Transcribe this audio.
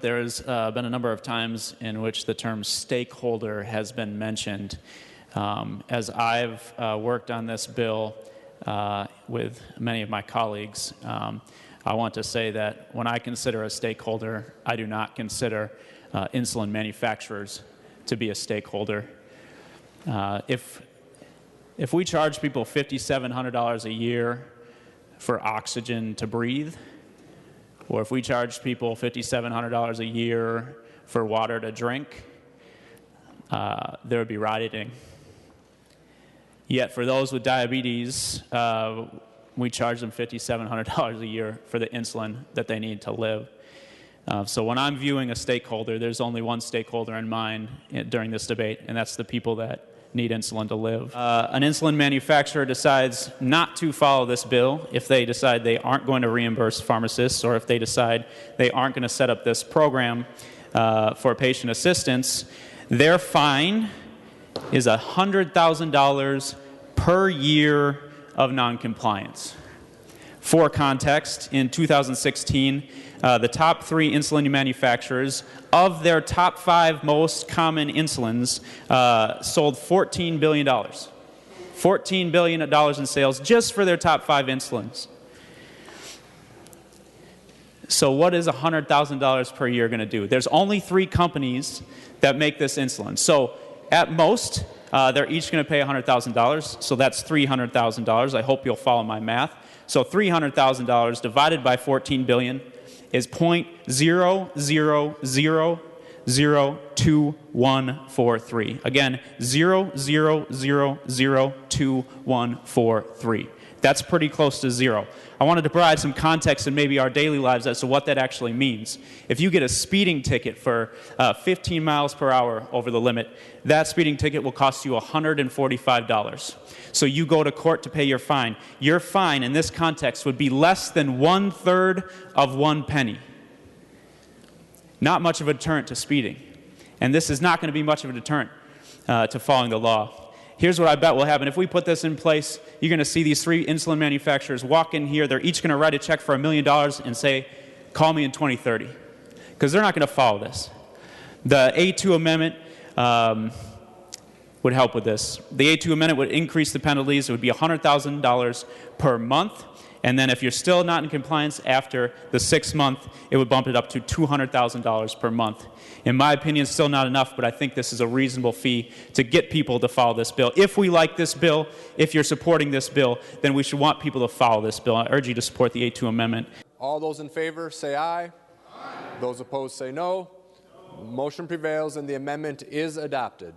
there's been a number of times in which the term stakeholder has been mentioned. As I've worked on this bill with many of my colleagues, I want to say that when I consider a stakeholder, I do not consider insulin manufacturers to be a stakeholder. If we charge people $5,700 a year for oxygen to breathe, or if we charge people $5,700 a year for water to drink, there would be rioting. Yet for those with diabetes, we charge them $5,700 a year for the insulin that they need to live. So when I'm viewing a stakeholder, there's only one stakeholder in mind during this debate, and that's the people that need insulin to live. An insulin manufacturer decides not to follow this bill if they decide they aren't going to reimburse pharmacists, or if they decide they aren't going to set up this program for patient assistance. Their fine is $100,000 per year of noncompliance. For context, in 2016, the top 3 insulin manufacturers, of their top 5 most common insulins, sold $14 billion. $14 billion in sales just for their top 5 insulins. So what is $100,000 per year going to do? There's only 3 companies that make this insulin. So at most, they're each going to pay $100,000, so that's $300,000. I hope you'll follow my math. So $300,000 divided by 14 billion is 0.00002143. Again, 0.00002143. That's pretty close to zero. I wanted to provide some context in maybe our daily lives as to what that actually means. If you get a speeding ticket for 15 miles per hour over the limit, that speeding ticket will cost you $145. So you go to court to pay your fine. Your fine in this context would be less than 1/3 of 1 penny. Not much of a deterrent to speeding. And this is not going to be much of a deterrent to following the law. Here's what I bet will happen. If we put this in place, you're going to see these 3 insulin manufacturers walk in here. They're each going to write a check for $1 million and say, call me in 2030. Because they're not going to follow this. The A2 amendment would help with this. The A2 amendment would increase the penalties. It would be $100,000 per month. And then if you're still not in compliance after the 6th month, it would bump it up to $200,000 per month. In my opinion, still not enough, but I think this is a reasonable fee to get people to follow this bill. If we like this bill, if you're supporting this bill, then we should want people to follow this bill. I urge you to support the A2 amendment. All those in favor say aye. Aye. Those opposed say no. Motion prevails and the amendment is adopted.